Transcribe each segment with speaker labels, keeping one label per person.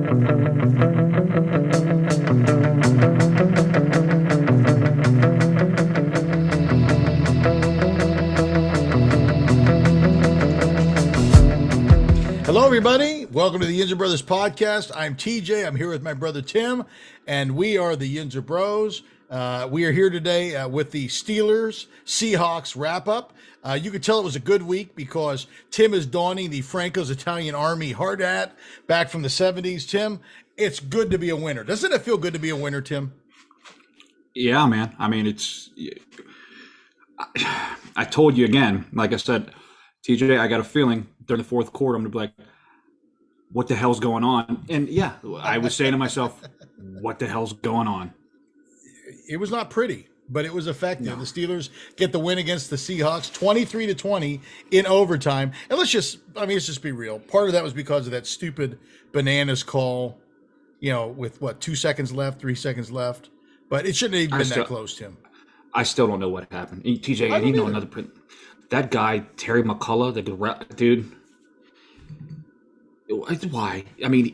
Speaker 1: Hello, everybody. Welcome to the Yinzer Brothers podcast. I'm TJ. I'm here with my brother Tim, and we are the Yinzer Bros. We are here today with the Steelers Seahawks wrap up. You could tell it was a good week because Tim is donning the Franco's Italian Army hard hat back from the 70s. Tim, it's good to be a winner. Doesn't it feel good to be a winner, Tim?
Speaker 2: Yeah, man. I mean, I told you again, like I said, TJ, I got a feeling during the fourth quarter, I'm going to be like, what the hell's going on? And yeah, I was saying to myself, what the hell's going on?
Speaker 1: It was not pretty, but it was effective.
Speaker 2: No.
Speaker 1: The Steelers get the win against the Seahawks, 23-20 in overtime. And let's just be real. Part of that was because of that stupid bananas call, with 2 seconds left, 3 seconds left. But it shouldn't have even been that close, Tim.
Speaker 2: I still don't know what happened. TJ, and you know another print. That guy, Terry McCullough, the dude, why? I mean,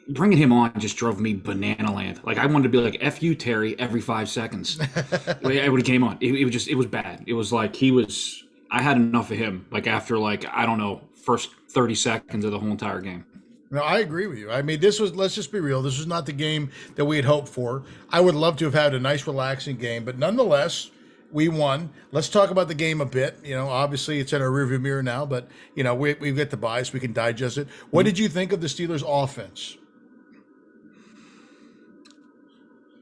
Speaker 2: bringing him on just drove me banana land. Like, I wanted to be like, F you, Terry, every 5 seconds. I would have came on. It was bad. It was like I had enough of him, like, after, I don't know, first 30 seconds of the whole entire game.
Speaker 1: No, I agree with you. I mean, let's just be real. This was not the game that we had hoped for. I would love to have had a nice, relaxing game, but nonetheless, we won. Let's talk about the game a bit. Obviously it's in our rearview mirror now, but we've got the bias. We can digest it. What did you think of the Steelers' offense?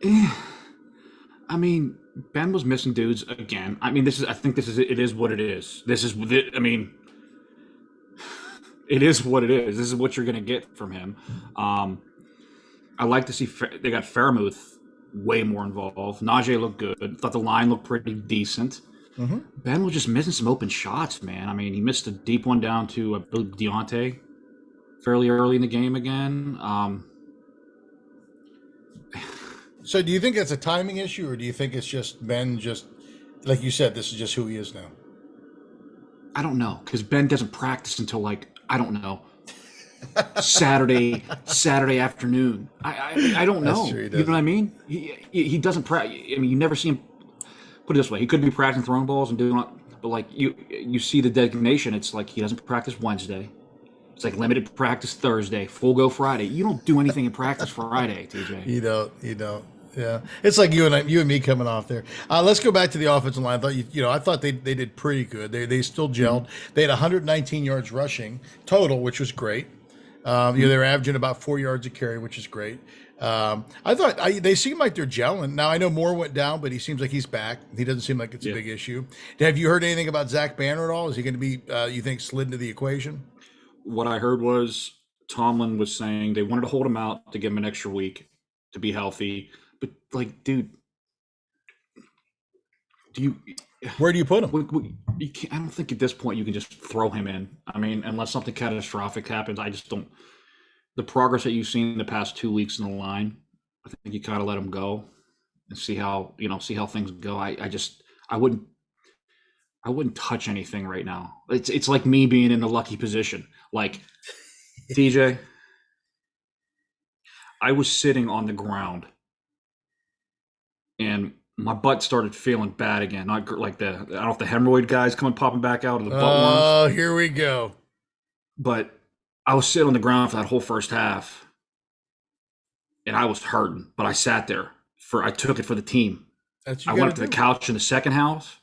Speaker 2: I mean, Ben was missing dudes again. I mean, it is what it is. It is what it is. This is what you're going to get from him. I like to see they got Fairmouth way more involved. Najee looked good. Thought the line looked pretty decent. Mm-hmm. Ben was just missing some open shots, man. I mean, he missed a deep one down to Deontay fairly early in the game again.
Speaker 1: So do you think it's a timing issue, or do you think it's just Ben, just like you said, this is just who he is now?
Speaker 2: I don't know, because Ben doesn't practice until I don't know, Saturday afternoon. I don't know.
Speaker 1: True,
Speaker 2: you know what I mean? He doesn't practice. I mean, you never see him. Put it this way: he could be practicing throwing balls and doing, but you see the designation. It's like he doesn't practice Wednesday. It's like limited practice Thursday, full go Friday. You don't do anything in practice Friday, TJ.
Speaker 1: You don't. Yeah, it's like you and me coming off there. Let's go back to the offensive line. I thought they did pretty good. They still gelled. Mm-hmm. They had 119 yards rushing total, which was great. They were averaging about 4 yards a carry, which is great. I thought they seem like they're gelling. Now, I know Moore went down, but he seems like he's back. He doesn't seem like it's a big issue. Have you heard anything about Zach Banner at all? Is he going to be, you think, slid into the equation?
Speaker 2: What I heard was Tomlin was saying they wanted to hold him out to give him an extra week to be healthy. But, dude,
Speaker 1: where do you put him?
Speaker 2: I don't think at this point you can just throw him in. I mean, unless something catastrophic happens, I just don't. The progress that you've seen in the past 2 weeks in the line, I think you kind of let him go and see how things go. I wouldn't touch anything right now. It's like me being in the lucky position. Like, TJ, I was sitting on the ground and my butt started feeling bad again. Not like I don't know if the hemorrhoid guys popping back out of the butt worms.
Speaker 1: Oh, here we go.
Speaker 2: But I was sitting on the ground for that whole first half, and I was hurting. But I sat there I took it for the team. I went up to the couch in the second half.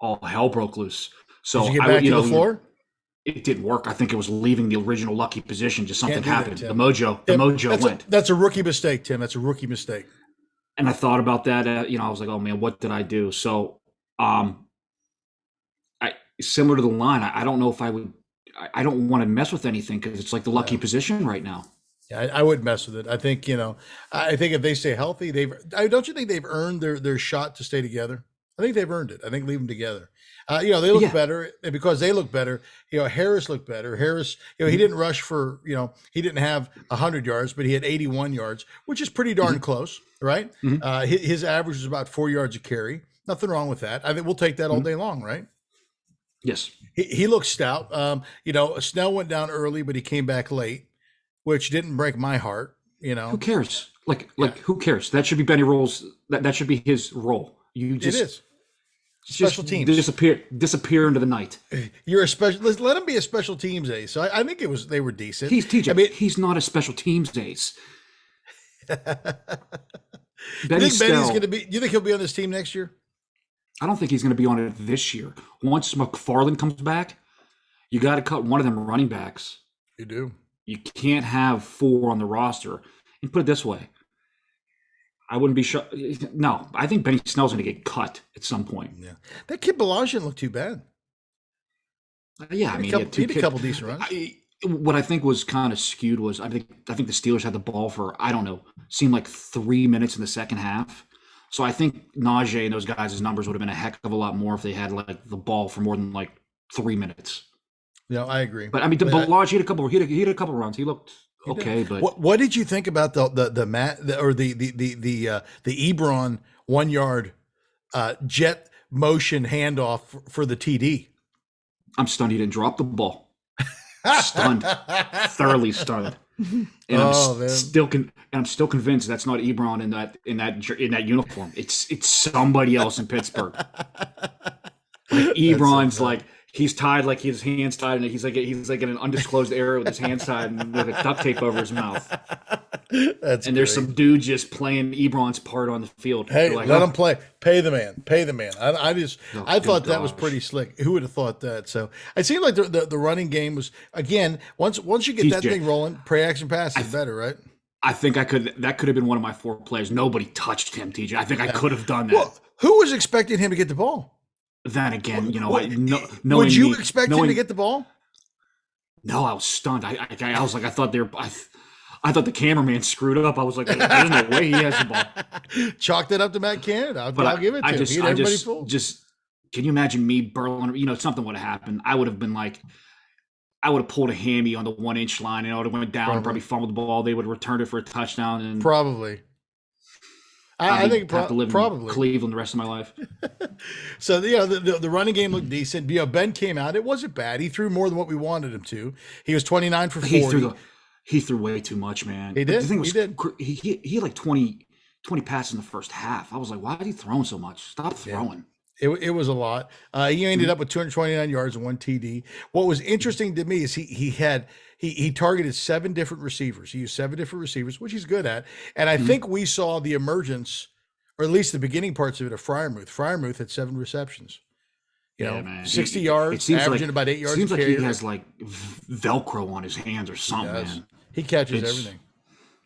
Speaker 2: All hell broke loose. So
Speaker 1: did you get back to the floor?
Speaker 2: It didn't work. I think it was leaving the original lucky position. Just something happened. The mojo went.
Speaker 1: That's a rookie mistake, Tim. That's a rookie mistake.
Speaker 2: And I thought about that. I was like, oh man, what did I do? So, similar to the line, I don't know if I would. I don't want to mess with anything because it's like the lucky position right now.
Speaker 1: Yeah, I wouldn't mess with it. I think I think if they stay healthy, don't you think they've earned their shot to stay together? I think they've earned it. I think leave them together. They look better, and because they look better, Harris looked better. Harris, he didn't rush for, he didn't have 100 yards, but he had 81 yards, which is pretty darn close, right? Mm-hmm. His average was about 4 yards a carry. Nothing wrong with that. I think we'll take that all day long, right?
Speaker 2: Yes.
Speaker 1: He looks stout. Snell went down early, but he came back late. which didn't break my heart.
Speaker 2: Who cares? Like who cares? That should be Benny Rolls. That should be his role. You
Speaker 1: It
Speaker 2: just
Speaker 1: is special teams.
Speaker 2: disappear into the night.
Speaker 1: You're a special. Let him be a special teams ace. So I think they were decent.
Speaker 2: He's TJ.
Speaker 1: I mean,
Speaker 2: He's not a special teams ace.
Speaker 1: you
Speaker 2: Benny
Speaker 1: think Benny's
Speaker 2: Snell,
Speaker 1: going to be? You think he'll be on this team next year?
Speaker 2: I don't think he's going to be on it this year. Once McFarland comes back, you got to cut one of them running backs.
Speaker 1: You do.
Speaker 2: You can't have 4 on the roster. And put it this way, I wouldn't be sure. No, I think Benny Snell's going to get cut at some point.
Speaker 1: Yeah, that kid Balaj didn't look too bad.
Speaker 2: Yeah, I mean,
Speaker 1: he had a couple decent runs.
Speaker 2: What I think was kind of skewed was I think the Steelers had the ball for, I don't know, seemed like 3 minutes in the second half. So I think Najee and those guys' numbers would have been a heck of a lot more if they had like the ball for more than like 3 minutes.
Speaker 1: Yeah, I agree.
Speaker 2: But I mean, Balaj, he had a couple runs. He looked okay. But
Speaker 1: what did you think about the Ebron 1 yard jet motion handoff for the TD? I'm
Speaker 2: stunned he didn't drop the ball. Stunned, thoroughly stunned. And I'm still convinced that's not Ebron in that uniform. It's somebody else in Pittsburgh. Like Ebron's like he's tied, like his hands tied, and he's like in an undisclosed area with his hands tied and with a duct tape over his mouth. And there's some dude just playing Ebron's part on the field.
Speaker 1: Hey,
Speaker 2: like,
Speaker 1: let him play. Pay the man. I thought that was pretty slick. Who would have thought that? So it seemed like the running game was, again, once you get that thing rolling, play action pass is better, right?
Speaker 2: I think that could have been one of my 4 plays. Nobody touched him, TJ. I think I could have done that. Well,
Speaker 1: who was expecting him to get the ball?
Speaker 2: Then again,
Speaker 1: would you expect him to get the ball?
Speaker 2: No, I was stunned. I was like, I thought the cameraman screwed up. I was like, there's no way he has the ball.
Speaker 1: Chalked it up to Matt Canada. I'll give it to him.
Speaker 2: Can you imagine me burling? Something would have happened. I would have been like, I would have pulled a hammy on the 1 inch line, and I would have went down and probably fumbled the ball. They would have returned it for a touchdown. And
Speaker 1: probably. I think have to live probably
Speaker 2: in Cleveland the rest of my life.
Speaker 1: So the running game looked decent. Ben came out. It wasn't bad. He threw more than what we wanted him to. He was 29 for 40.
Speaker 2: He threw way too much, man.
Speaker 1: He did.
Speaker 2: He did. He had like 20 passes in the first half. I was like, why is he throwing so much? Stop throwing.
Speaker 1: It was a lot. He ended up with 229 yards and 1 TD. What was interesting to me is he targeted 7 different receivers. He used 7 different receivers, which he's good at. And I think we saw the emergence, or at least the beginning parts of it, of Freiermuth. Freiermuth had 7 receptions. 60 yards, averaging about 8 yards.
Speaker 2: Seems like he has like Velcro on his hands or something. Man.
Speaker 1: He catches everything.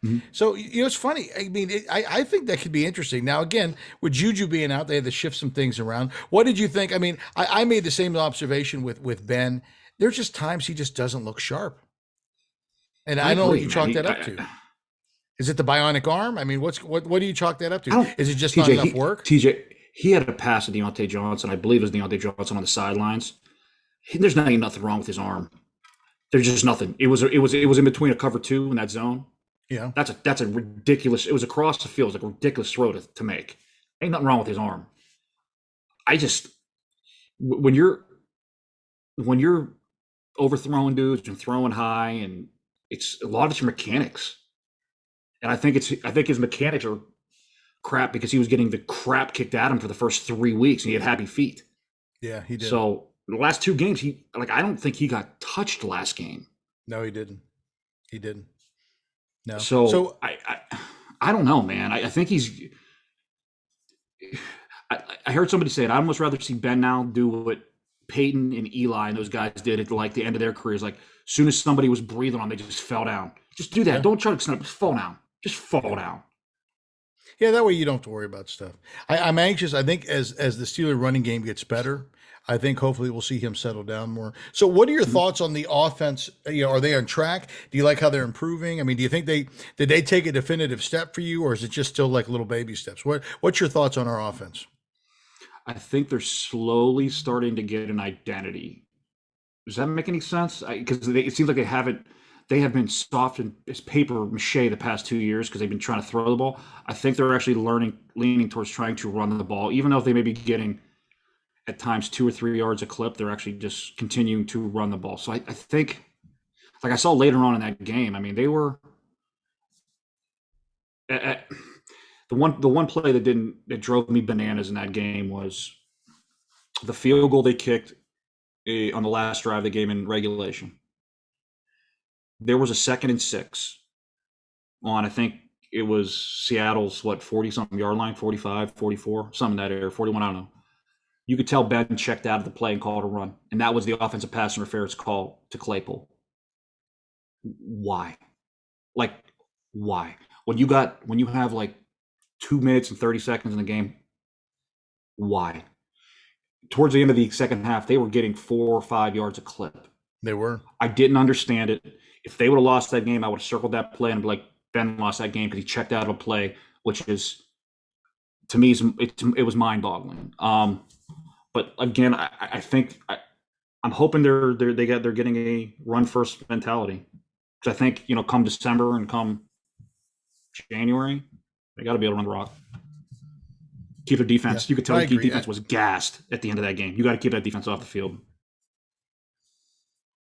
Speaker 1: Mm-hmm. So, it's funny. I mean, I think that could be interesting. Now, again, with Juju being out, they had to shift some things around. What did you think? I mean, I made the same observation with Ben. There's just times he just doesn't look sharp. And I don't know what you chalk that up to. Is it the bionic arm? I mean, what do you chalk that up to? Is it just not enough work?
Speaker 2: TJ, he had a pass to Deontay Johnson. I believe it was Deontay Johnson on the sidelines. There's nothing wrong with his arm. There's just nothing. It was in between a cover 2 in that zone.
Speaker 1: Yeah,
Speaker 2: that's a ridiculous. It was across the field. It was like a ridiculous throw to make. Ain't nothing wrong with his arm. I just when you're overthrowing dudes and throwing high, and it's a lot of it's your mechanics. And I think his mechanics are crap because he was getting the crap kicked at him for the first 3 weeks, and he had happy feet.
Speaker 1: Yeah, he did.
Speaker 2: So the last 2 games, I don't think he got touched last game.
Speaker 1: No, he didn't. He didn't. No.
Speaker 2: So I don't know, man. I think he's. I heard somebody say it. I'd almost rather see Ben now do what Peyton and Eli and those guys did at like the end of their careers. Like, as soon as somebody was breathing on, they just fell down. Just do that. Yeah. Don't try to snap. Just fall down. Just fall down.
Speaker 1: Yeah, that way you don't have to worry about stuff. I'm anxious. I think as the Steeler running game gets better, I think hopefully we'll see him settle down more. So what are your thoughts on the offense? Are they on track? Do you like how they're improving? I mean, do you think did they take a definitive step for you, or is it just still like little baby steps? What's your thoughts on our offense?
Speaker 2: I think they're slowly starting to get an identity. Does that make any sense? Because it seems like they have been soft as paper mache the past 2 years because they've been trying to throw the ball. I think they're actually leaning towards trying to run the ball, even though they may be getting at times 2 or 3 yards a clip. They're actually just continuing to run the ball. So I think Like I saw later on in that game, I mean, they were at, the one play that drove me bananas in that game was the field goal they kicked on the last drive of the game in regulation. There was a 2nd and 6 on, I think it was Seattle's 40 something yard line, 45, 44, something in that area, 41, I don't know. You could tell Ben checked out of the play and called a run, and that was the offensive pass interference call to Claypool. Why? Like, why? When you have like 2 minutes and 30 seconds in the game, why? Towards the end of the second half, they were getting 4 or 5 yards a clip.
Speaker 1: They were.
Speaker 2: I didn't understand it. If they would have lost that game, I would have circled that play and be like, Ben lost that game because he checked out of a play, which is, to me, it was mind-boggling. But again, I think I'm hoping they're getting a run first mentality. Because I think come December and come January, they got to be able to run the rock. Keep their defense.
Speaker 1: Yeah,
Speaker 2: you could tell the defense was gassed at the end of that game. You got to keep that defense off the field.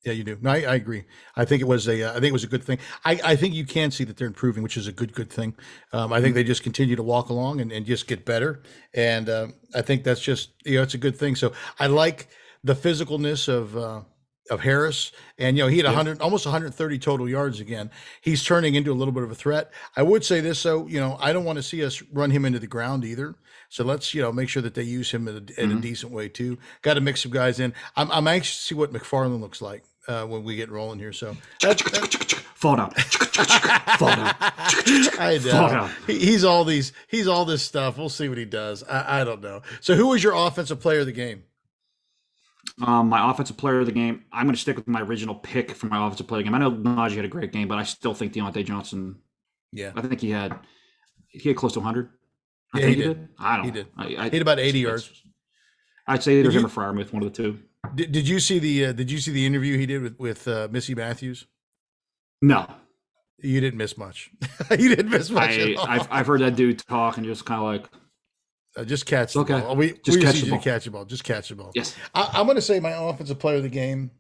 Speaker 1: Yeah, you do. No, I agree. I think it was a good thing. I think you can see that they're improving, which is a good thing. I think they just continue to walk along and just get better. And I think that's just, it's a good thing. So I like the physicalness of Harris, and he had 100, almost 130 total yards again. He's turning into a little bit of a threat. I would say this, though, I don't want to see us run him into the ground either. So let's make sure that they use him in a decent way too. Got to mix some guys in. I'm anxious to see what McFarland looks like when we get rolling here. So
Speaker 2: fall down, fall down.
Speaker 1: I know.
Speaker 2: Fall down.
Speaker 1: He's all this stuff. We'll see what he does. I don't know. So who was your offensive player of the game?
Speaker 2: My offensive player of the game, I'm going to stick with my original pick for my offensive player of the game. I know Najee had a great game, but I still think Deontay Johnson.
Speaker 1: Yeah,
Speaker 2: I think he had close to 100.
Speaker 1: I think he did.
Speaker 2: I don't.
Speaker 1: He did.
Speaker 2: I
Speaker 1: he had about 80 yards.
Speaker 2: I'd say either him or Freiermuth, one of the two.
Speaker 1: Did you see the interview he did with Missy Matthews?
Speaker 2: No,
Speaker 1: you didn't miss much. You didn't miss much.
Speaker 2: I've heard that dude talk and just kind of like.
Speaker 1: Just catch the ball. We
Speaker 2: just
Speaker 1: catch
Speaker 2: the
Speaker 1: ball. Just catch the ball.
Speaker 2: Yes.
Speaker 1: I'm going to say my offensive player of the game.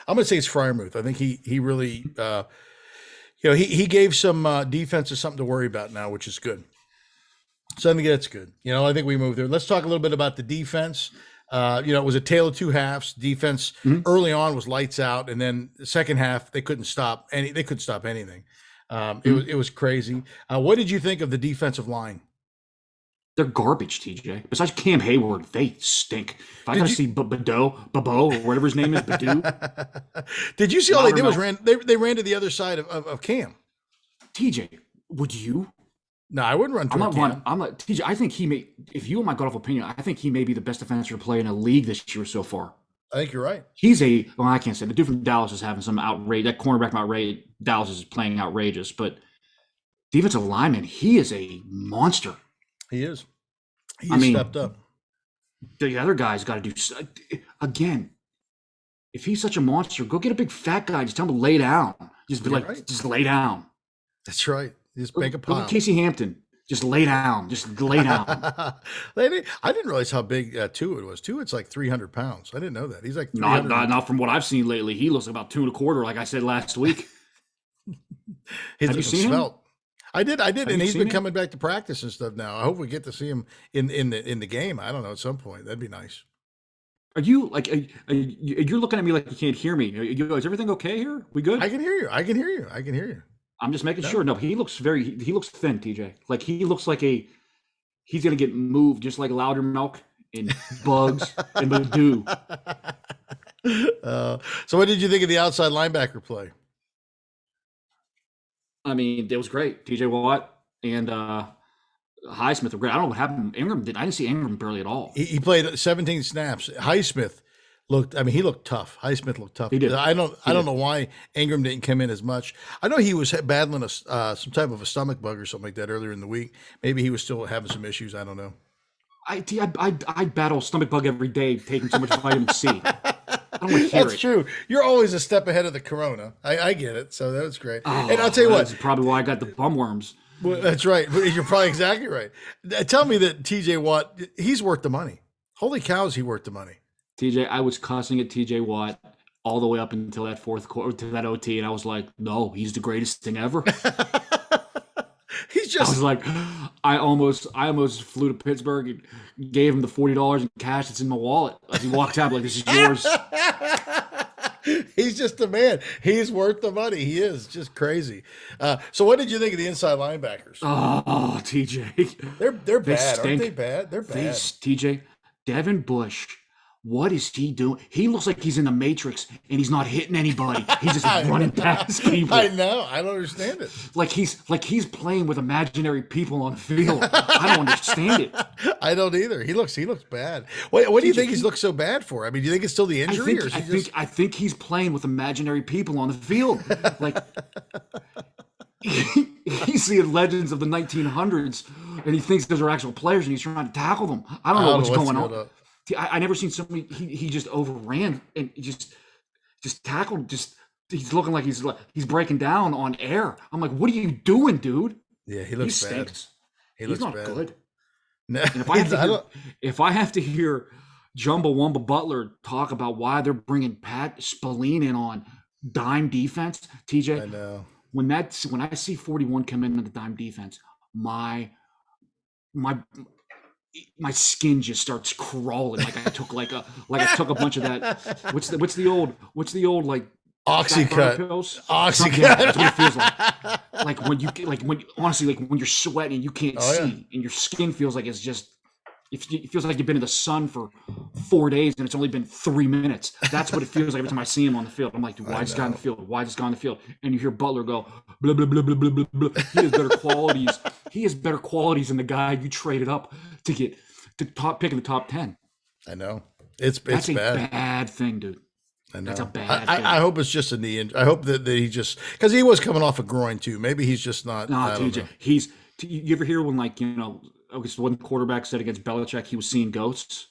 Speaker 1: I'm going to say it's Freiermuth. I think he really, he gave some defenses something to worry about now, which is good. So I think that's good. I think we moved there. Let's talk a little bit about the defense. It was a tale of two halves. Defense early on was lights out, and then the second half they couldn't stop anything. It was crazy. What did you think of the defensive line?
Speaker 2: They're garbage, TJ. Besides Cam Hayward, they stink. If I got to see Babo, or whatever his name is, Badu.
Speaker 1: Did you see all they did was they ran to the other side of Cam?
Speaker 2: TJ, would you?
Speaker 1: No, I wouldn't run to Cam.
Speaker 2: I'm not TJ. I think he may. If you want my gut-off opinion, I think he may be the best defensive player in the league this year so far.
Speaker 1: I think you're right.
Speaker 2: I can't say the dude from Dallas is having some outrage. That cornerback from outrage. Dallas is playing outrageous, but defensive lineman, he is a monster.
Speaker 1: He is. He stepped up.
Speaker 2: The other guy's got to do again. If he's such a monster, go get a big fat guy. Just tell him to lay down. Just be just lay down.
Speaker 1: That's right. Just make a pile.
Speaker 2: Go get Casey Hampton. Just lay down. Just lay down.
Speaker 1: I didn't realize how big Tua was. Tua's like 300 pounds. I didn't know that. He's like
Speaker 2: not from what I've seen lately. He looks like about 2.25, like I said last week.
Speaker 1: Have you seen him? I did, and he's been coming back to practice and stuff now. I hope we get to see him in the game. I don't know, at some point. That'd be nice.
Speaker 2: Are you you're looking at me like you can't hear me? Is everything okay here? We good?
Speaker 1: I can hear you.
Speaker 2: I'm just making sure. No, he looks he looks thin, TJ. Like he looks like he's gonna get moved just like Louder Milk and Bugs and Badu.
Speaker 1: So what did you think of the outside linebacker play?
Speaker 2: I mean, it was great. TJ Watt and Highsmith were great. I don't know what happened. Ingram I didn't see Ingram barely at all.
Speaker 1: He played 17 snaps. Highsmith he looked tough. Highsmith looked tough.
Speaker 2: He did.
Speaker 1: I don't know why Ingram didn't come in as much. I know he was battling some type of a stomach bug or something like that earlier in the week. Maybe he was still having some issues. I don't know.
Speaker 2: I battle stomach bug every day, taking so much vitamin C. I don't want to hear
Speaker 1: That's true. You're always a step ahead of the corona. I get it. So that was great. And I'll tell you what.
Speaker 2: That's probably why I got the bum worms.
Speaker 1: Well, that's right. You're probably exactly right. Tell me that TJ Watt, he's worth the money. Holy cows, he worth the money.
Speaker 2: TJ, I was cussing at TJ Watt all the way up until that fourth quarter, to that OT, and I was like, no, he's the greatest thing ever.
Speaker 1: He's
Speaker 2: I was
Speaker 1: just
Speaker 2: like, I almost flew to Pittsburgh and gave him the $40 in cash that's in my wallet as he walked out. Like, this is yours.
Speaker 1: he's just a man. He's worth the money. He is just crazy. So what did you think of the inside linebackers?
Speaker 2: Oh, TJ,
Speaker 1: They're
Speaker 2: they
Speaker 1: bad, aren't
Speaker 2: stink.
Speaker 1: they? Bad. They're
Speaker 2: They,
Speaker 1: bad.
Speaker 2: TJ, Devin Bush. What is he doing? He looks like he's in the Matrix and he's not hitting anybody. He's just
Speaker 1: I
Speaker 2: running
Speaker 1: know.
Speaker 2: past people.
Speaker 1: I know. I don't understand it.
Speaker 2: Like he's playing with imaginary people on the field. I don't understand it.
Speaker 1: I don't either. He looks bad. What do you
Speaker 2: TJ,
Speaker 1: think he's looked so bad for? I mean, do you think it's still the
Speaker 2: I
Speaker 1: injury,
Speaker 2: think
Speaker 1: or is
Speaker 2: I
Speaker 1: he just?
Speaker 2: think I think he's playing with imaginary people on the field. Like he's seeing legends of the 1900s, and he thinks those are actual players, and he's trying to tackle them. I don't know what's going on. I never seen somebody. He just overran and he just tackled. He's looking like he's breaking down on air. I'm like, what are you doing, dude?
Speaker 1: Yeah, he
Speaker 2: He
Speaker 1: looks bad.
Speaker 2: stinks.
Speaker 1: He
Speaker 2: He's
Speaker 1: looks
Speaker 2: not
Speaker 1: bad.
Speaker 2: good.
Speaker 1: No,
Speaker 2: And if I have to
Speaker 1: I
Speaker 2: hear,
Speaker 1: don't.
Speaker 2: if I have to hear Jumbo Wumba Butler talk about why they're bringing Pat Spillane in on dime defense,
Speaker 1: I
Speaker 2: TJ,
Speaker 1: know.
Speaker 2: when I see 41 come in the dime defense, my my skin just starts crawling like I took a bunch of that. What's the old like fat burner
Speaker 1: Oxycut.
Speaker 2: pills?
Speaker 1: Oxycut.
Speaker 2: Yeah, that's what it feels like. Like when honestly, like when you're sweating and you can't
Speaker 1: Oh, yeah.
Speaker 2: see, and your skin feels like it's just. It feels like you've been in the sun for 4 days and it's only been 3 minutes. That's what it feels like every time I see him on the field. I'm like, dude, why is this guy on the field? Why is this guy on the field? And you hear Butler go, blah, blah, blah, blah, blah, blah, blah. He has better qualities. He has better qualities than the guy you traded up to get to top pick in the top 10.
Speaker 1: I know. It's
Speaker 2: That's a
Speaker 1: bad.
Speaker 2: bad thing, dude.
Speaker 1: I know.
Speaker 2: That's a bad thing.
Speaker 1: I hope it's just a knee injury. I hope that he just because he was coming off a groin too. Maybe he's just not.
Speaker 2: No,
Speaker 1: I don't know.
Speaker 2: TJ, you ever hear when, like, I guess one quarterback said against Belichick he was seeing ghosts?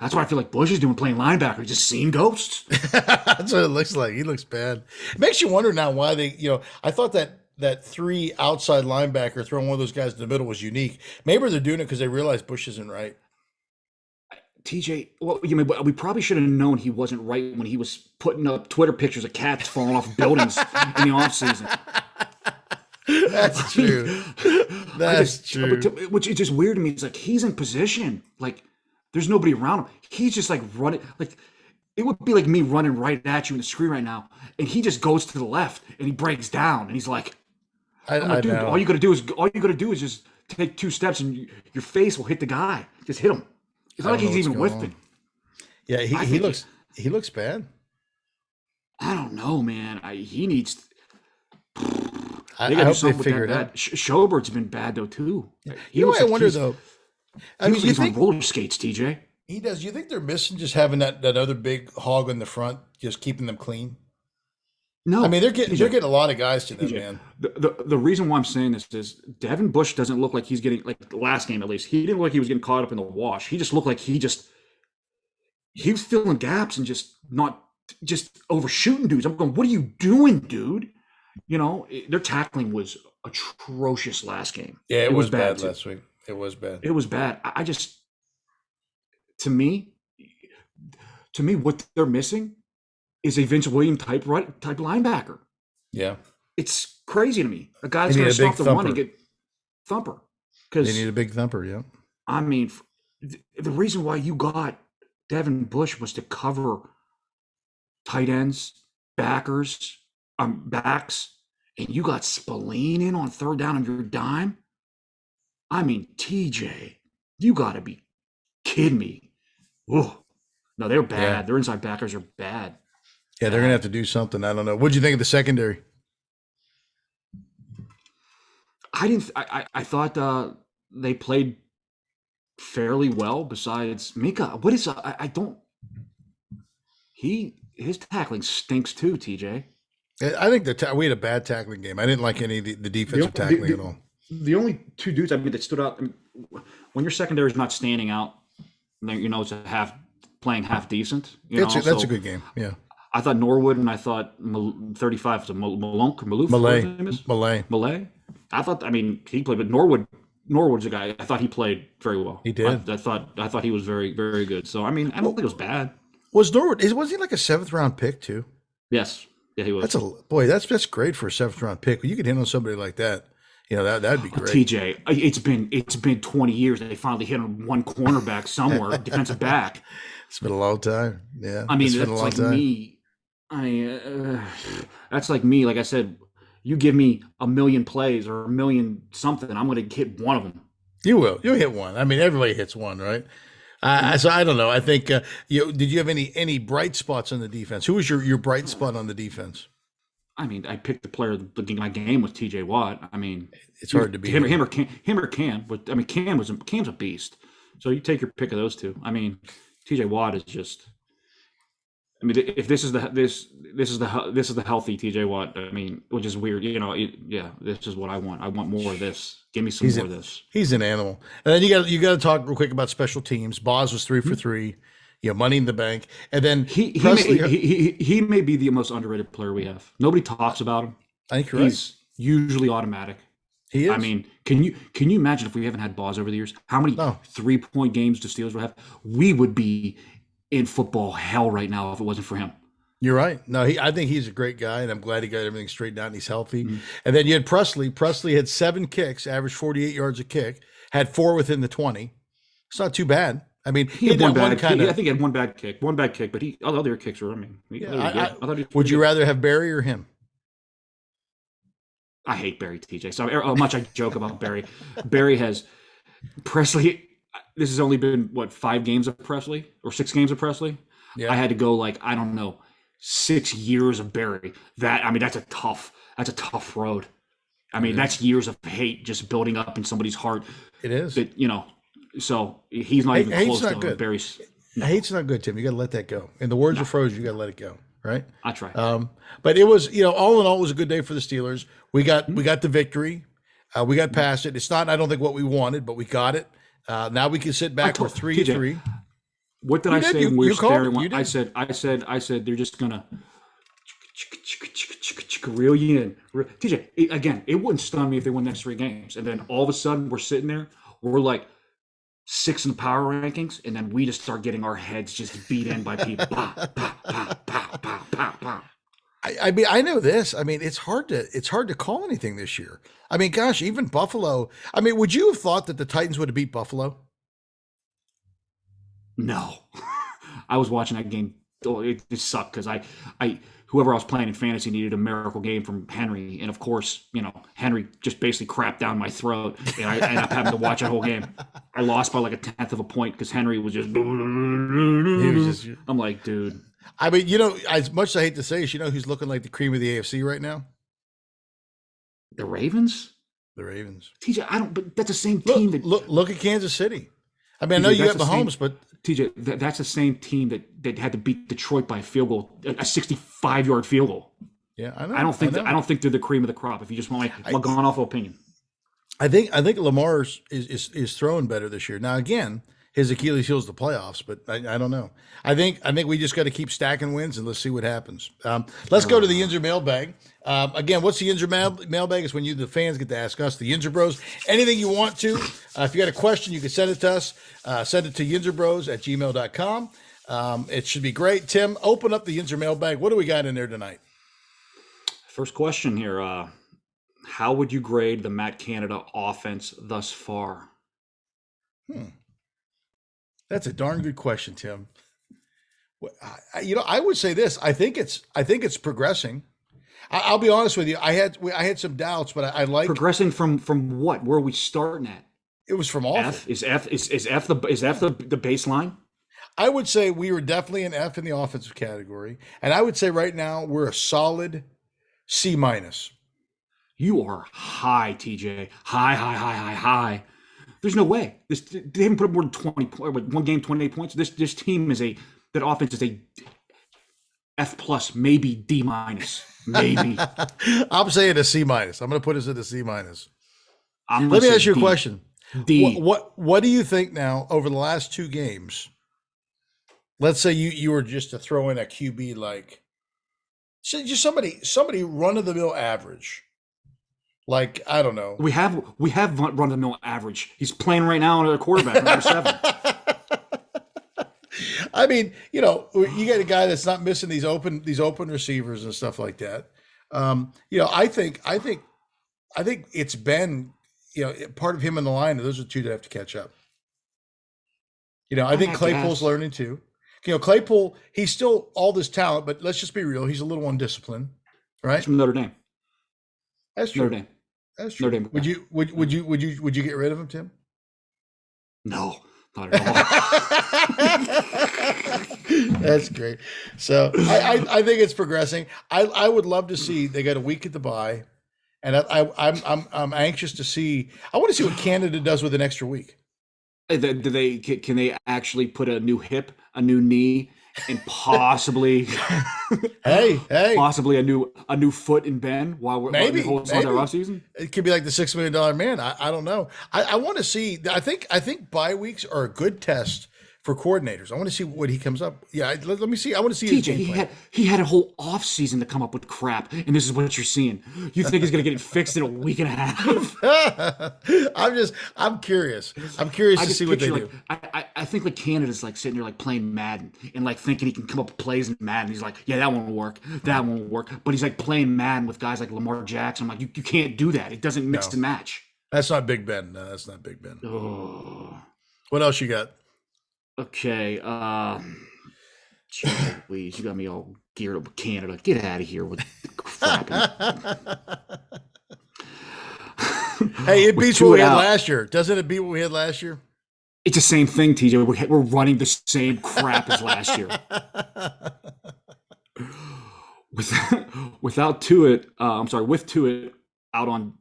Speaker 2: That's what I feel like Bush is doing playing linebacker. He's just seeing ghosts.
Speaker 1: That's what it looks like. He looks bad. It makes you wonder now why they. I thought that three outside linebacker throwing one of those guys in the middle was unique. Maybe they're doing it because they realize Bush isn't right.
Speaker 2: TJ, well, we probably should have known he wasn't right when he was putting up Twitter pictures of cats falling off buildings in the offseason.
Speaker 1: That's true. That's true.
Speaker 2: Which is just weird to me. It's like he's in position. Like there's nobody around him. He's just like running. Like it would be like me running right at you in the screen right now, and he just goes to the left and he breaks down and he's like, I'm like, dude,
Speaker 1: know.
Speaker 2: all you gotta do is just take 2 steps and your face will hit the guy. Just hit him. It's not like he's even whiffing.
Speaker 1: Yeah, he looks bad.
Speaker 2: I don't know, man. He needs.
Speaker 1: I
Speaker 2: They got to do
Speaker 1: hope they
Speaker 2: something with
Speaker 1: figure
Speaker 2: that.
Speaker 1: it out.
Speaker 2: Schobert's been bad though too.
Speaker 1: I wonder though. I mean, you
Speaker 2: he's on
Speaker 1: think
Speaker 2: roller skates, TJ?
Speaker 1: he does? You think they're missing just having that other big hog in the front, just keeping them clean?
Speaker 2: No,
Speaker 1: I mean, they're getting
Speaker 2: TJ,
Speaker 1: a lot of guys to them,
Speaker 2: TJ,
Speaker 1: man.
Speaker 2: the reason why I'm saying this is Devin Bush doesn't look like he's getting, like the last game at least, he didn't look like he was getting caught up in the wash. He just looked like he was filling gaps and just overshooting dudes. I'm going, what are you doing, dude? Their tackling was atrocious last game.
Speaker 1: Yeah, it was bad
Speaker 2: too.
Speaker 1: last week. It was bad.
Speaker 2: It was bad. I just, to me, what they're missing is a Vince Williams type linebacker.
Speaker 1: Yeah,
Speaker 2: It's crazy to me. A guy that's
Speaker 1: They
Speaker 2: going
Speaker 1: need
Speaker 2: to
Speaker 1: a big
Speaker 2: stop the run and
Speaker 1: thumper.
Speaker 2: get thumper.
Speaker 1: they
Speaker 2: Because
Speaker 1: need a big thumper. Yeah,
Speaker 2: I mean, the reason why you got Devin Bush was to cover tight ends, backs, and you got Spillane in on third down on your dime. I mean, TJ, you got to be kidding me. Ooh. No, they're bad.
Speaker 1: Yeah.
Speaker 2: Their inside backers are bad.
Speaker 1: yeah, they're gonna have to do something. I don't know. What'd you think of the secondary?
Speaker 2: I thought they played fairly well. Besides Mika, what is I don't. His tackling stinks too, TJ.
Speaker 1: I think we had a bad tackling game. I didn't like any of the defensive tackling at all.
Speaker 2: The only 2 dudes that stood out, when your secondary is not standing out, then it's playing half decent.
Speaker 1: That's a good game. Yeah,
Speaker 2: I thought Norwood and I thought 35 was a Malonk or Maloof.
Speaker 1: Malay.
Speaker 2: Whatever his name is.
Speaker 1: Malay.
Speaker 2: I thought. I mean, he played, but Norwood's a guy. I thought he played very well.
Speaker 1: He did.
Speaker 2: I thought he was very, very good. So I mean, I don't think it was bad.
Speaker 1: Was Norwood? Was he like a 7th round pick too?
Speaker 2: Yes. Yeah, he was.
Speaker 1: That's great for a 7th round pick. When you could hit on somebody like that, that'd be great.
Speaker 2: TJ, it's been 20 years that they finally hit on one cornerback somewhere, defensive back.
Speaker 1: It's been a long time. Yeah,
Speaker 2: I mean,
Speaker 1: it's been
Speaker 2: that's
Speaker 1: a long
Speaker 2: like
Speaker 1: time.
Speaker 2: me. That's like me. Like I said, you give me a million plays or a million something, I'm going to hit one of them.
Speaker 1: You will. You'll hit one. I mean, everybody hits one, right? So I don't know. I think did you have any bright spots on the defense? Who was your bright spot on the defense?
Speaker 2: I mean, I picked the player of my game was T.J. Watt. I mean,
Speaker 1: It's hard to beat
Speaker 2: him or Cam. But I mean, Cam's a beast. So you take your pick of those two. I mean, T.J. Watt is just. I mean, if this is the healthy T.J. Watt. I mean, which is weird. Yeah, this is what I want. I want more of this. Give me some more of this.
Speaker 1: He's an animal. And then you got to talk real quick about special teams. Boz was 3 for 3. Money in the bank, and then
Speaker 2: he may be the most underrated player we have. Nobody talks about him.
Speaker 1: I think you're
Speaker 2: He's usually automatic.
Speaker 1: He is.
Speaker 2: I mean, can you imagine if we haven't had Boz over the years? How many 3-point games the Steelers would have? We would be in football hell right now if it wasn't for him.
Speaker 1: You're right. No, I think he's a great guy, and I'm glad he got everything straightened out and he's healthy. Mm-hmm. And then you had Presley. Presley had 7 kicks, averaged 48 yards a kick, had 4 within the 20. It's not too bad. I mean,
Speaker 2: he had one bad kick. I think he had one bad kick, but all the other kicks were. I mean,
Speaker 1: would you rather have Barry or him?
Speaker 2: I hate Barry, TJ. So how much I joke about Barry. Barry has Presley. This has only been 5 games of Presley or 6 games of Presley. Yeah. I had to go 6 years of Barry. That's a tough road. I mean, that's years of hate just building up in somebody's heart.
Speaker 1: It is.
Speaker 2: That So he's not even close to Barry's.
Speaker 1: No. Hate's not good, Tim. You got to let that go. In the words of Frozen, you got to let it go. Right?
Speaker 2: I try.
Speaker 1: But it was, all in all, it was a good day for the Steelers. We got the victory. We got past it. It's not, I don't think, what we wanted, but we got it. Now we can sit back. We're 3-3.
Speaker 2: What did I say? We're staring. I said they're just gonna reel you in. TJ, again, it wouldn't stun me if they won the next 3 games, and then all of a sudden we're sitting there. We're 6 in the power rankings, and then we just start getting our heads just beat in by people.
Speaker 1: I mean, I know this. I mean, it's hard to call anything this year. I mean, gosh, even Buffalo. I mean, would you have thought that the Titans would have beat Buffalo?
Speaker 2: No. I was watching that game. Oh, it sucked because I whoever I was playing in fantasy needed a miracle game from Henry, and of course, Henry just basically crapped down my throat, and I ended up having to watch that whole game. I lost by 1/10 of a point because Henry was just. I'm like, dude.
Speaker 1: I mean, as much as I hate to say it, who's looking like the cream of the AFC right now?
Speaker 2: The Ravens.
Speaker 1: The Ravens.
Speaker 2: TJ, but that's the same team.
Speaker 1: Look at Kansas City. I mean, I know you have Mahomes, but
Speaker 2: TJ, that's the same team that had to beat Detroit by a field goal, a 65-yard field goal.
Speaker 1: Yeah, I know.
Speaker 2: I don't think they're the cream of the crop. If you just want my gone off opinion,
Speaker 1: I think Lamar is throwing better this year. Now again, his Achilles heel is the playoffs, but I don't know. I think we just got to keep stacking wins and let's see what happens. Let's go to the Injured Mailbag. Again, what's the Injured Mailbag? It's when the fans get to ask us, the Injured Bros, anything you want to. If you got a question, you can send it to us. Send it to yinzerbros@gmail.com. It should be great. Tim, open up the Injured Mailbag. What do we got in there tonight?
Speaker 2: First question here. How would you grade the Matt Canada offense thus far?
Speaker 1: That's a darn good question, Tim. I would say this. I think it's progressing. I'll be honest with you. I had some doubts, but I like
Speaker 2: progressing from what? Where are we starting at?
Speaker 1: It was from awful.
Speaker 2: F is F the baseline?
Speaker 1: I would say we were definitely an F in the offensive category, and I would say right now we're a solid C-.
Speaker 2: You are high, TJ. High. There's no way. They haven't put up more than 20 points. One game, 28 points. This team that offense is a F+, maybe D-, maybe.
Speaker 1: I'm saying a C-. I'm going to put us at a C-. Let me ask you a question.
Speaker 2: D.
Speaker 1: What do you think now over the last 2 games? Let's say you were just to throw in a QB just somebody run of the mill average. I don't know.
Speaker 2: We have run of the mill average. He's playing right now at a quarterback, number 7.
Speaker 1: I mean, you get a guy that's not missing these open receivers and stuff like that. I think it's been, part of him in the line. Those are two that have to catch up. I think
Speaker 2: I
Speaker 1: Claypool's
Speaker 2: guess.
Speaker 1: learning too. Claypool, he's still all this talent, but let's just be real. He's a little undisciplined,
Speaker 2: He's
Speaker 1: right?
Speaker 2: from Notre Dame.
Speaker 1: That's
Speaker 2: Notre
Speaker 1: true.
Speaker 2: Dame.
Speaker 1: That's
Speaker 2: Notre
Speaker 1: true.
Speaker 2: Dame.
Speaker 1: Would you would you get rid of him, Tim?
Speaker 2: No, not at all.
Speaker 1: That's great. So I think it's progressing. I would love to see they got a week at the bye, and I'm anxious to see. I want to see what Canada does with an extra week.
Speaker 2: Can they actually put a new hip, a new knee, and possibly
Speaker 1: Hey,
Speaker 2: possibly a new foot in Ben while
Speaker 1: maybe,
Speaker 2: the whole
Speaker 1: maybe.
Speaker 2: off season?
Speaker 1: It could be like the $6 million man. I don't know. I want to see. I think bye weeks are a good test for coordinators. I want to see what he comes up. Yeah, let me see. I want to see his
Speaker 2: TJ,
Speaker 1: game plan.
Speaker 2: he had a whole off season to come up with crap, and this is what you're seeing. You think he's gonna get it fixed in a week and a half?
Speaker 1: I'm curious. I'm curious
Speaker 2: I
Speaker 1: to
Speaker 2: just
Speaker 1: see what they
Speaker 2: picture
Speaker 1: do.
Speaker 2: I think like Canada's like sitting there like playing Madden and like thinking he can come up with plays in Madden. He's like, yeah, that won't work. That won't work. But he's like playing Madden with guys like Lamar Jackson. I'm like, you can't do that. It doesn't mix
Speaker 1: No.
Speaker 2: and match.
Speaker 1: That's not Big Ben. No, that's not Big Ben.
Speaker 2: Oh,
Speaker 1: What else you got?
Speaker 2: okay. Jeez Louise, you got me all geared up with Canada. Get out of here with crap.
Speaker 1: Hey, it
Speaker 2: With
Speaker 1: beats
Speaker 2: two
Speaker 1: what we had
Speaker 2: out.
Speaker 1: last year. Doesn't it beat what we had last year?
Speaker 2: It's the same thing, TJ. We're running the same crap as last year. Without Tuitt, with Tuitt out on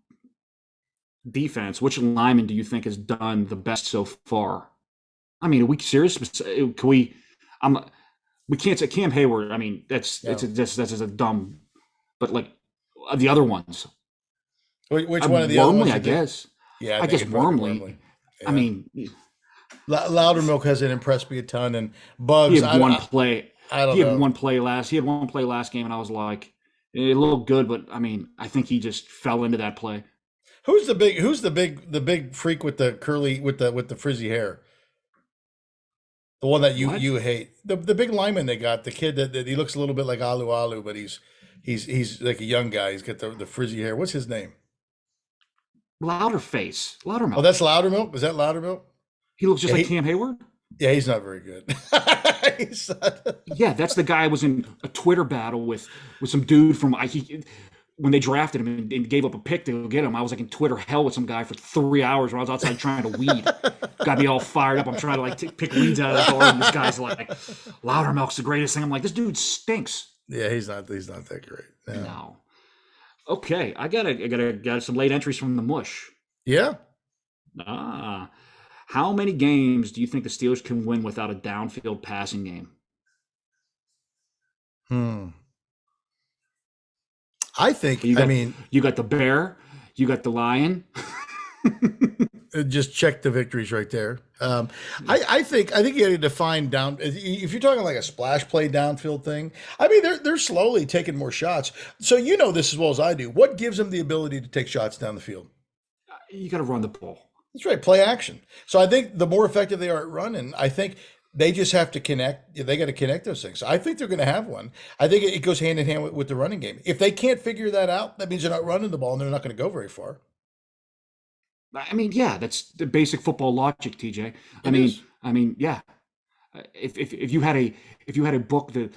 Speaker 2: defense, which lineman do you think has done the best so far? I mean, are we serious? Can we? We can't say Cam Hayward. I mean, that's just a dumb. But like the other ones,
Speaker 1: Which one of the other
Speaker 2: Wormley,
Speaker 1: ones?
Speaker 2: I guess.
Speaker 1: Yeah,
Speaker 2: I guess
Speaker 1: think it's probably
Speaker 2: Wormley.
Speaker 1: Yeah.
Speaker 2: I mean,
Speaker 1: Loudermilk hasn't impressed me a ton, and
Speaker 2: he
Speaker 1: Bugs.
Speaker 2: had one play.
Speaker 1: I don't
Speaker 2: He had
Speaker 1: know.
Speaker 2: one play last. He had one play last game, and I was like, it looked good, but I mean, I think he just fell into that play.
Speaker 1: Who's the big freak with the curly with the frizzy hair? The one that
Speaker 2: What?
Speaker 1: you hate. The big lineman they got, the kid that he looks a little bit like Alu, but he's like a young guy. He's got the frizzy hair. What's his name?
Speaker 2: Loudermilk.
Speaker 1: Oh, that's Loudermilk. Is that Loudermilk?
Speaker 2: He looks just
Speaker 1: Yeah,
Speaker 2: like Cam Hayward.
Speaker 1: Yeah, he's not very good. He's not-
Speaker 2: Yeah, that's the guy I was in a Twitter battle with some dude from when they drafted him and gave up a pick to go get him. I was like in Twitter hell with some guy for 3 hours when I was outside trying to weed. Got me all fired up. I'm trying to like pick weeds out of the garden. This guy's like, Loudermilk's the greatest thing. I'm like, this dude stinks.
Speaker 1: Yeah, he's not that great. Yeah.
Speaker 2: No. Okay, I got some late entries from the mush.
Speaker 1: Yeah.
Speaker 2: How many games do you think the Steelers can win without a downfield passing game?
Speaker 1: I think.
Speaker 2: You got,
Speaker 1: I mean,
Speaker 2: you got the Bear, you got the Lion.
Speaker 1: just check the victories right there. I think you got to define down. If you're talking like a splash play downfield thing, I mean they're slowly taking more shots. So you know this as well as I do. What gives them the ability to take shots down the field?
Speaker 2: You got to run the ball.
Speaker 1: That's right, play action. So I think the more effective they are at running, I think they just have to connect. They got to connect those things. So I think they're going to have one. I think it goes hand in hand with the running game. If they can't figure that out, that means they're not running the ball and they're not going to go very far.
Speaker 2: I mean, yeah, that's the basic football logic, TJ. I mean, yeah. If you had a book, the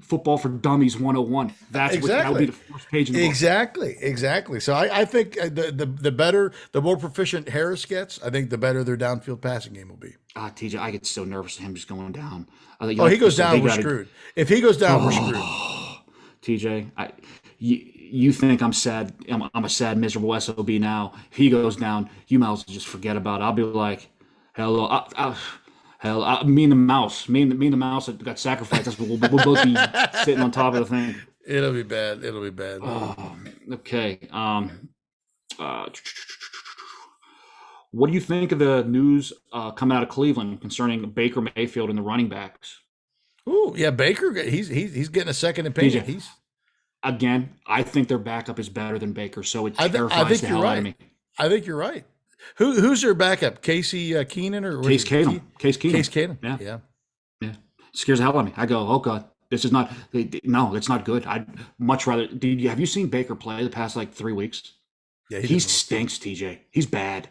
Speaker 2: Football for Dummies 101, that would be the first page in the book.
Speaker 1: Exactly. So I think the more proficient Harris gets, I think the better their downfield passing game will be.
Speaker 2: TJ, I get so nervous of him just going down.
Speaker 1: He goes down, we're screwed. If he goes down, we're screwed.
Speaker 2: TJ, you think I'm sad? I'm a sad, miserable SOB now. He goes down. You might as well just forget about it. I'll be like, hello. Me and the mouse that got sacrificed. That's what we'll both be sitting on top of the thing.
Speaker 1: It'll be bad.
Speaker 2: Oh, okay. What do you think of the news coming out of Cleveland concerning Baker Mayfield and the running backs?
Speaker 1: Ooh, yeah, Baker. He's getting a second opinion.
Speaker 2: TJ, again, I think their backup is better than Baker, so it
Speaker 1: I
Speaker 2: terrifies
Speaker 1: think
Speaker 2: the
Speaker 1: you're
Speaker 2: hell out of
Speaker 1: right.
Speaker 2: me.
Speaker 1: I think you're right. Who's their backup? Casey Keenan or
Speaker 2: Case Keenum. Case Keenum.
Speaker 1: Case Keenum.
Speaker 2: Yeah. Scares the hell out of me. I go, oh God, this is not. No, it's not good. I'd much rather. Have you seen Baker play the past like 3 weeks?
Speaker 1: Yeah, he
Speaker 2: He
Speaker 1: doesn't look good.
Speaker 2: stinks, TJ. He's bad.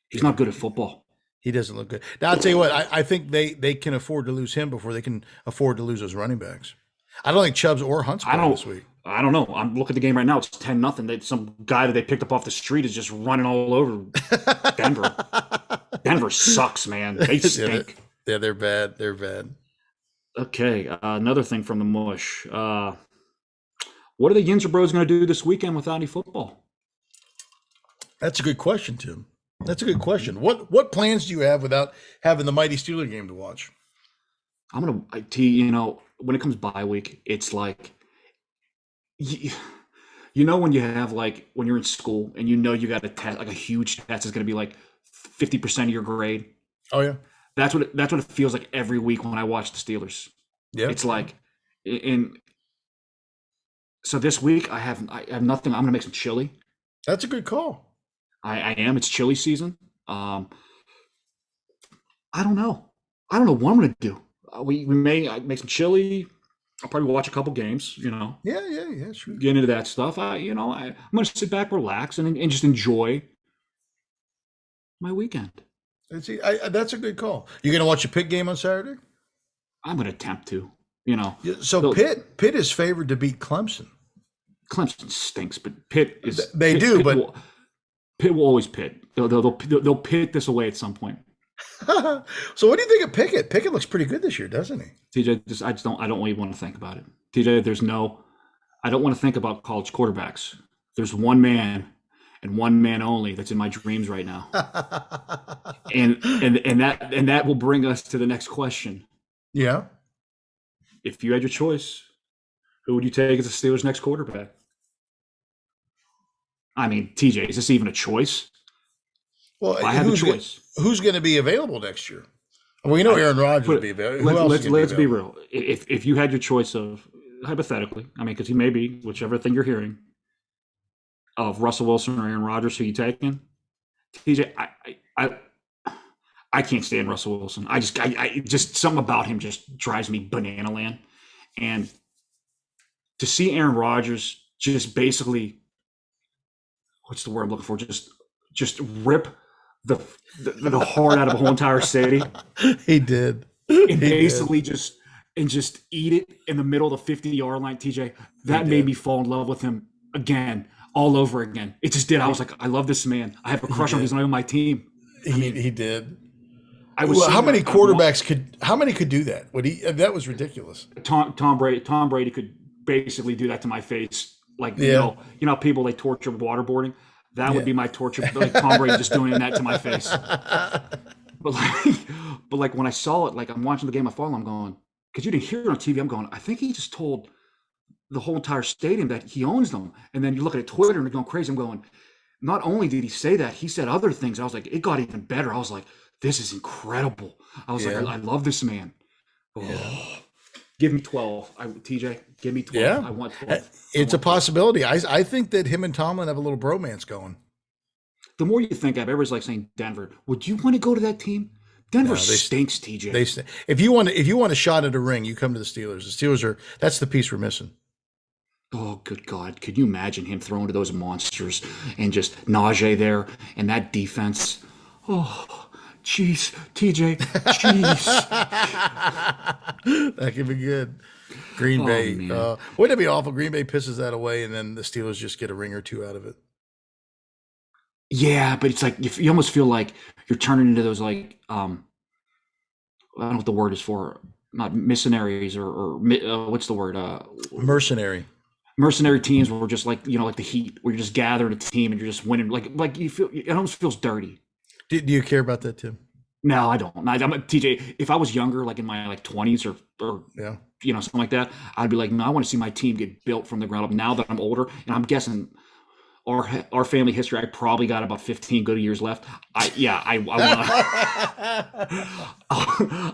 Speaker 2: He's
Speaker 1: Yeah,
Speaker 2: not good at football.
Speaker 1: he doesn't look good. Now I'll tell you what, I think they can afford to lose him before they can afford to lose those running backs. I don't think Chubbs or Hunt's
Speaker 2: I
Speaker 1: playing
Speaker 2: don't.
Speaker 1: this week.
Speaker 2: I don't know. I'm looking at the game right now. It's 10-0. Some guy that they picked up off the street is just running all over Denver. Denver sucks, man. They
Speaker 1: Yeah,
Speaker 2: stink.
Speaker 1: yeah, they're bad. They're bad.
Speaker 2: Okay, another thing from the mush. What are the Yinzer Bros going to do this weekend without any football?
Speaker 1: That's a good question, Tim. That's a good question. What plans do you have without having the mighty Steeler game to watch?
Speaker 2: I'm gonna, you know, when it comes bye week, it's like, you know, when you have like when you're in school and you know you got a test, like a huge test is going to be like 50% of your grade.
Speaker 1: Oh yeah,
Speaker 2: That's what it feels like every week when I watch the Steelers.
Speaker 1: yeah.
Speaker 2: It's like, in so this week I have nothing. I'm gonna make some chili.
Speaker 1: That's a good call.
Speaker 2: I am. It's chili season. Um, I don't know. I don't know what I'm gonna do. We may make some chili. I'll probably watch a couple games. You know,
Speaker 1: Yeah, yeah, yeah. Sure.
Speaker 2: get into that stuff. I'm gonna sit back, relax, and just enjoy my weekend.
Speaker 1: That's a good call. You gonna watch a Pitt game on Saturday?
Speaker 2: I'm gonna attempt to. You know,
Speaker 1: Yeah, so
Speaker 2: so
Speaker 1: Pitt is favored to beat Clemson.
Speaker 2: Clemson stinks, but Pitt is.
Speaker 1: They do, but
Speaker 2: Pitt will always pit. They'll pit this away at some point.
Speaker 1: so what do you think of Pickett? Pickett looks pretty good this year, doesn't he?
Speaker 2: TJ, I don't even want to think about it. TJ, I don't want to think about college quarterbacks. There's one man and one man only that's in my dreams right now, and that will bring us to the next question.
Speaker 1: Yeah.
Speaker 2: If you had your choice, who would you take as the Steelers' next quarterback? I mean, TJ, is this even a choice?
Speaker 1: Well,
Speaker 2: If I had the choice.
Speaker 1: who's going to be available next year? We know Aaron Rodgers will be available. Who else is
Speaker 2: Let's
Speaker 1: gonna
Speaker 2: be
Speaker 1: available?
Speaker 2: real. If you had your choice of, hypothetically, I mean, because he may be whichever thing you're hearing, of Russell Wilson or Aaron Rodgers, who you taking? TJ, I can't stand Russell Wilson. I just something about him just drives me banana land. And to see Aaron Rodgers just basically, what's the word I'm looking for? Just rip the heart out of a whole entire city
Speaker 1: He did.
Speaker 2: and
Speaker 1: He
Speaker 2: basically just eat it in the middle of the 50-yard line. TJ, that
Speaker 1: did.
Speaker 2: made me fall in love with him again, all over again. It just did. I was like, I love this man. I have a crush on him. He's not on my team.
Speaker 1: He did.
Speaker 2: I was
Speaker 1: Well, how
Speaker 2: sitting
Speaker 1: many
Speaker 2: there,
Speaker 1: quarterbacks could? How many could do that? Would he? That was ridiculous.
Speaker 2: Tom Brady could basically do that to my face. Like,
Speaker 1: Yeah.
Speaker 2: you know how people, they torture with waterboarding? That would
Speaker 1: Yeah.
Speaker 2: be my torture, like Tom Brady just doing that to my face. But like, but like when I saw it, like I'm watching the game, I follow, I'm going, because you didn't hear it on TV, I'm going, I think he just told the whole entire stadium that he owns them. And then you look at Twitter and you're going crazy. I'm going, not only did he say that, he said other things. I was like, it got even better. I was like, this is incredible. I was
Speaker 1: Yeah.
Speaker 2: like, I love this man. Oh,
Speaker 1: Yeah.
Speaker 2: give me 12. TJ, give me 12.
Speaker 1: Yeah.
Speaker 2: I want 12.
Speaker 1: It's a possibility. I think that him and Tomlin have a little bromance going.
Speaker 2: The more you think of, everybody's like saying Denver. Would you want to go to that team? Denver
Speaker 1: No,
Speaker 2: stinks, TJ.
Speaker 1: If you want a shot at a ring, you come to the Steelers. The Steelers that's the piece we're missing.
Speaker 2: Oh, good God. Could you imagine him throwing to those monsters and just Najee there and that defense? Oh, jeez, TJ, jeez.
Speaker 1: That could be good. Green
Speaker 2: Oh,
Speaker 1: Bay.
Speaker 2: man.
Speaker 1: Wouldn't it be awful? Green Bay pisses that away, and then the Steelers just get a ring or two out of it.
Speaker 2: Yeah, but it's like you almost feel like you're turning into those like I don't know what the word is for, not mercenaries or what's the word?
Speaker 1: Mercenary.
Speaker 2: Mercenary teams where we're just like, like the Heat, where you're just gathering a team and you're just winning. Like you feel, it almost feels dirty.
Speaker 1: Do you care about that, Tim?
Speaker 2: No, I don't. I'm TJ. If I was younger, like in my like 20s or
Speaker 1: Yeah.
Speaker 2: something like that, I'd be like, no, I want to see my team get built from the ground up. Now that I'm older, and I'm guessing our family history, I probably got about 15 good years left. I want.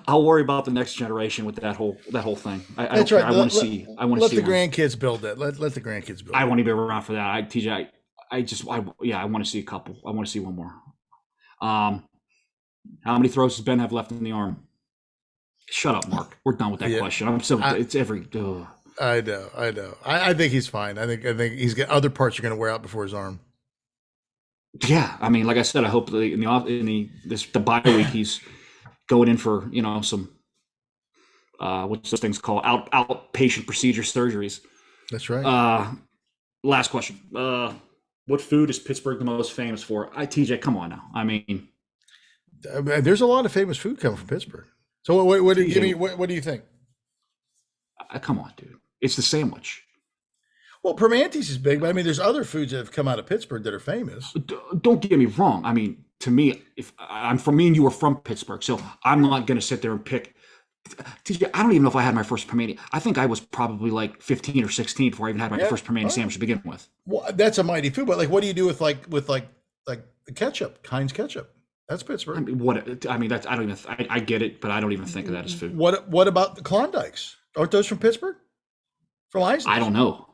Speaker 2: I'll worry about the next generation with that whole thing. I don't
Speaker 1: That's
Speaker 2: care.
Speaker 1: right.
Speaker 2: I want to see. I want to
Speaker 1: Let
Speaker 2: see
Speaker 1: the
Speaker 2: one.
Speaker 1: grandkids build that. Let the grandkids build
Speaker 2: I
Speaker 1: it.
Speaker 2: won't even be around for that. TJ, I want to see a couple. I want to see one more. How many throws does Ben have left in the arm? Shut up, Mark. We're done with that question. It's every. Ugh.
Speaker 1: I know. I think he's fine. I think he's got other parts are going to wear out before his arm.
Speaker 2: Yeah, I mean, like I said, I hope in the bye week he's going in for some what's those things called, outpatient procedure surgeries.
Speaker 1: That's right.
Speaker 2: Last question. What food is Pittsburgh the most famous for? TJ, come on now. I mean,
Speaker 1: there's a lot of famous food coming from Pittsburgh. So what do you think?
Speaker 2: Come on, dude. It's the sandwich.
Speaker 1: Well, Permante's is big, but I mean, there's other foods that have come out of Pittsburgh that are famous.
Speaker 2: Don't get me wrong. I mean, to me, if I'm from me and you were from Pittsburgh, so I'm not going to sit there and pick. TJ, I don't even know if I had my first Permane. I think I was probably like 15 or 16 before I even had my first Permane sandwich to begin with.
Speaker 1: Well, that's a mighty food, but like, what do you do with like the ketchup, Heinz ketchup? That's Pittsburgh.
Speaker 2: I get it, but I don't even think of that as food.
Speaker 1: What about the Klondikes? Aren't those from Pittsburgh? From Isley's?
Speaker 2: I don't know.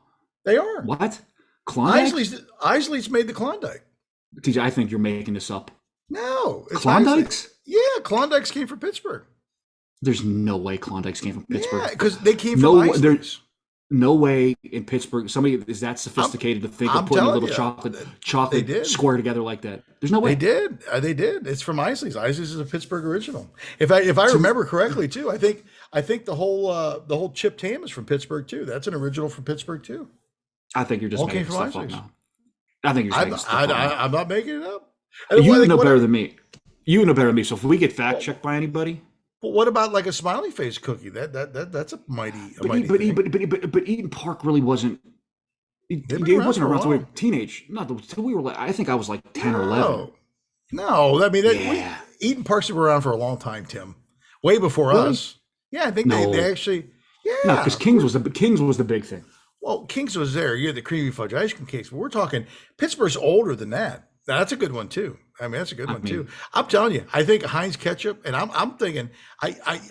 Speaker 1: They are.
Speaker 2: What? Klondike?
Speaker 1: Isley's made the Klondike.
Speaker 2: TJ, I think you're making this up.
Speaker 1: No. It's
Speaker 2: Klondikes?
Speaker 1: Isley's. Yeah, Klondikes came from Pittsburgh.
Speaker 2: There's no way Klondikes came from Pittsburgh.
Speaker 1: Yeah, because they came from Isley's.
Speaker 2: No way in Pittsburgh somebody is that sophisticated to think of putting a little chocolate square together like that. There's no way.
Speaker 1: They did. It's from Isley's. Isley's is a Pittsburgh original. If I remember correctly too, I think the whole chipped ham is from Pittsburgh too. That's an original from Pittsburgh too.
Speaker 2: I think you're just making stuff up now. I think you're making stuff up.
Speaker 1: I'm not making it up.
Speaker 2: You know better than me. You know better than me. So if we get fact checked by anybody.
Speaker 1: But what about like a smiley face cookie? That's a mighty thing.
Speaker 2: But Eden Park really wasn't. It wasn't around until we were teenage. Not until we were like. I think I was like 10 or 11.
Speaker 1: No, I mean, Eden Parks have been around for a long time, Tim. Way before us. Yeah, I think they actually. Yeah,
Speaker 2: no, because Kings was the big thing.
Speaker 1: Well, Kings was there. You had the creamy fudge ice cream cakes, but we're talking Pittsburgh's older than that. Now, that's a good one too. I mean, that's a good one too. I'm telling you, I think Heinz ketchup, and I'm thinking,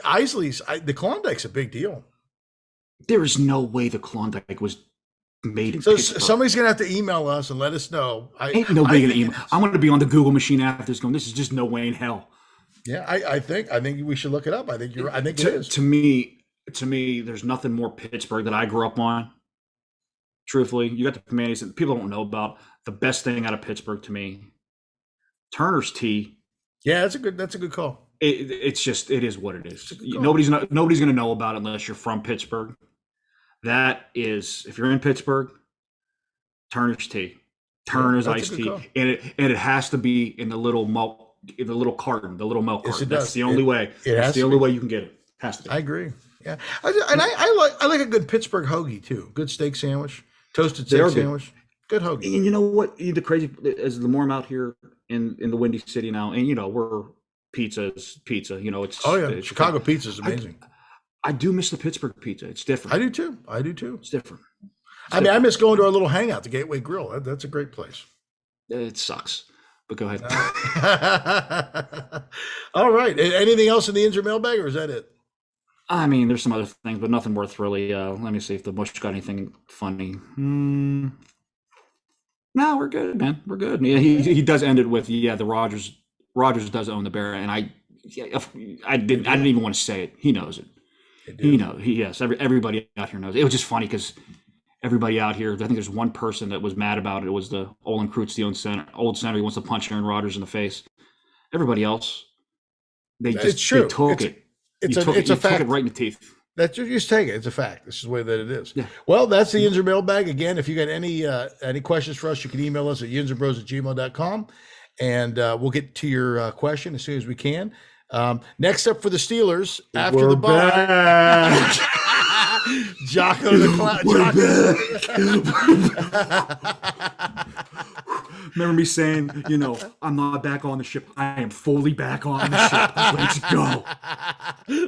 Speaker 1: Isley's, the Klondike's a big deal.
Speaker 2: There is no way the Klondike was made in
Speaker 1: So
Speaker 2: Pittsburgh.
Speaker 1: somebody's gonna have to email us and let us know.
Speaker 2: Ain't nobody gonna email. I'm gonna be on the Google machine after this going, this is just no way in hell.
Speaker 1: Yeah, I think we should look it up. I think it is.
Speaker 2: To me, there's nothing more Pittsburgh that I grew up on. Truthfully, you got the Permanes that people don't know about. The best thing out of Pittsburgh to me, Turner's Tea.
Speaker 1: Yeah, that's a good call.
Speaker 2: It is what it is. Nobody's gonna know about it unless you're from Pittsburgh. That is, if you're in Pittsburgh, Turner's Tea, Turner's iced tea, and it has to be in the little carton, the little milk carton. That's the only way. That's the only way you can get it. Has to be.
Speaker 1: I agree. Yeah, I like a good Pittsburgh hoagie too. Good steak sandwich, toasted steak sandwich. Good hoagie.
Speaker 2: And you know what? The crazy is the more I'm out here in the Windy City now, and we're pizza. It's
Speaker 1: Chicago pizza is amazing.
Speaker 2: I do miss the Pittsburgh pizza. It's different.
Speaker 1: I do too.
Speaker 2: It's different.
Speaker 1: I mean, I miss going to our little hangout, the Gateway Grill. That's a great place.
Speaker 2: It sucks, but go ahead.
Speaker 1: All right. Anything else in the Injured Mailbag, or is that it?
Speaker 2: I mean, there's some other things, but nothing worth really. Let me see if the Bush got anything funny. No, we're good, man. We're good. Yeah, he does end it with the Rogers does own the Bear, and I didn't even want to say it. He knows it. Yes. Everybody out here knows it. It was just funny because everybody out here. I think there's one person that was mad about it. It was the Olin Kreutz, the old center. He wants to punch Aaron Rodgers in the face. Everybody else, they took it. It's a fact. Took it right in the teeth.
Speaker 1: That's just take it. It's a fact. This is the way that it is.
Speaker 2: Yeah.
Speaker 1: Well, that's the Injured Mailbag. Again, if you got any questions for us, you can email us at yinzerbros@gmail.com, and we'll get to your question as soon as we can. Next up for the Steelers after the bye. Jocko the Clown.
Speaker 2: Remember me saying, I'm not back on the ship. I am fully back on the ship. Let's go.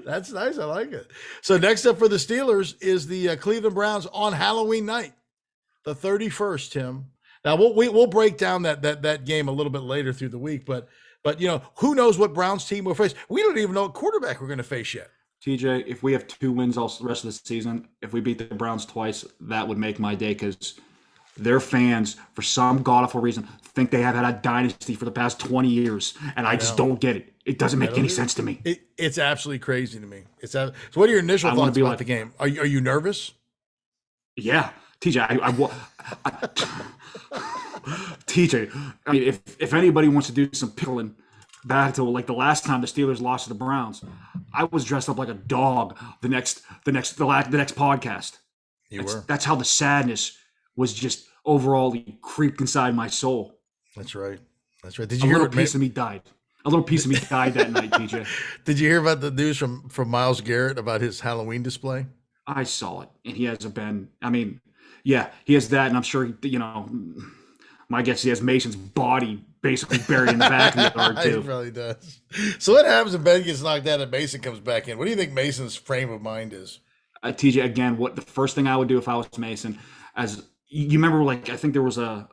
Speaker 1: That's nice. I like it. So next up for the Steelers is the Cleveland Browns on Halloween night, the 31st, Tim. Now we'll break down that game a little bit later through the week, but who knows what Browns team will face? We don't even know what quarterback we're going to face yet.
Speaker 2: TJ, if we have 2 wins all the rest of the season, if we beat the Browns twice, that would make my day because their fans, for some god-awful reason, think they have had a dynasty for the past 20 years, and I just don't get it. It doesn't
Speaker 1: I
Speaker 2: make
Speaker 1: don't
Speaker 2: any
Speaker 1: either.
Speaker 2: sense to me.
Speaker 1: It's absolutely crazy to me. So what are your initial
Speaker 2: I want
Speaker 1: thoughts
Speaker 2: to be
Speaker 1: about
Speaker 2: like,
Speaker 1: the game? Are you nervous?
Speaker 2: yeah, TJ. TJ. I mean, if anybody wants to do some pickling back to like the last time the Steelers lost to the Browns, I was dressed up like a dog the next podcast.
Speaker 1: You were.
Speaker 2: That's how the sadness was just overall creeped inside my soul.
Speaker 1: That's right. That's right. Did
Speaker 2: A
Speaker 1: you hear
Speaker 2: little
Speaker 1: what
Speaker 2: piece of me died. A little piece of me died that night, TJ.
Speaker 1: Did you hear about the news from Myles Garrett about his Halloween display?
Speaker 2: I saw it, and he hasn't been. I mean, yeah, he has that, and I'm sure my guess he has Mason's body basically buried in the back of the yard
Speaker 1: He
Speaker 2: too.
Speaker 1: probably does. So what happens if Ben gets knocked out and Mason comes back in? What do you think Mason's frame of mind is?
Speaker 2: TJ, again, what the first thing I would do if I was Mason, as you remember, like I think there was a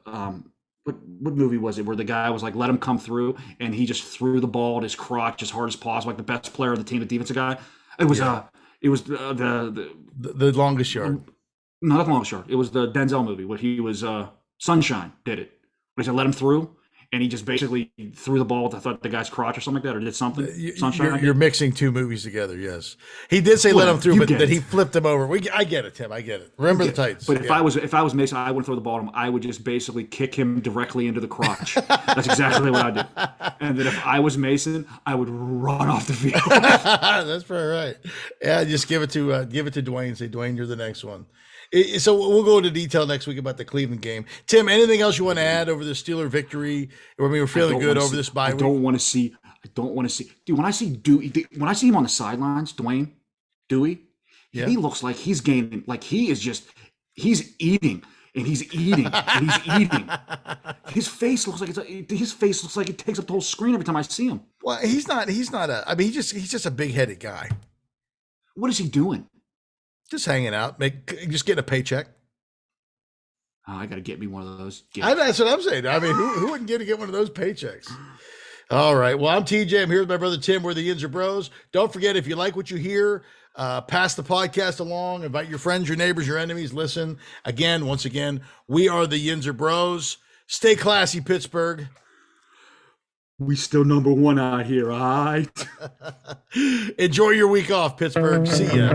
Speaker 2: what movie was it where the guy was like, let him come through, and he just threw the ball at his crotch as hard as possible, like the best player of the team, the defensive guy. It was
Speaker 1: The longest yard.
Speaker 2: no, not the long shot. It was the Denzel movie where he was Sunshine did it. Where he said let him through, and he just basically threw the ball with I thought the guy's crotch or something like that, or did something. Sunshine.
Speaker 1: You're mixing two movies together. Yes, he did say let him through, but that he flipped him over. I get it, Tim. I get it. Remember the Titans.
Speaker 2: But if I was Mason, I wouldn't throw the ball at him. I would just basically kick him directly into the crotch. That's exactly what I'd do. And then if I was Mason, I would run off the field.
Speaker 1: That's probably right. Yeah, just give it to Dwayne. Say, Dwayne, you're the next one. So we'll go into detail next week about the Cleveland game. Tim, anything else you want to add over the Steeler victory? I mean, we're feeling good over this bye week.
Speaker 2: I don't want to see. Dude, when I see him on the sidelines, Dwayne, Dewey, he looks like he's gaining. Like he's eating. And he's eating, and he's eating. His face looks like it takes up the whole screen every time I see him.
Speaker 1: Well, he's not. I mean, he's just a big-headed guy.
Speaker 2: What is he doing?
Speaker 1: Just hanging out, just getting a paycheck.
Speaker 2: Oh, I got to get me one of those.
Speaker 1: That's what I'm saying. I mean, who wouldn't get one of those paychecks? All right. Well, I'm TJ. I'm here with my brother Tim. We're the Yinzer Bros. Don't forget, if you like what you hear, pass the podcast along. Invite your friends, your neighbors, your enemies. Listen. Once again, we are the Yinzer Bros. Stay classy, Pittsburgh.
Speaker 2: We still number one out here, all right?
Speaker 1: Enjoy your week off, Pittsburgh. See ya.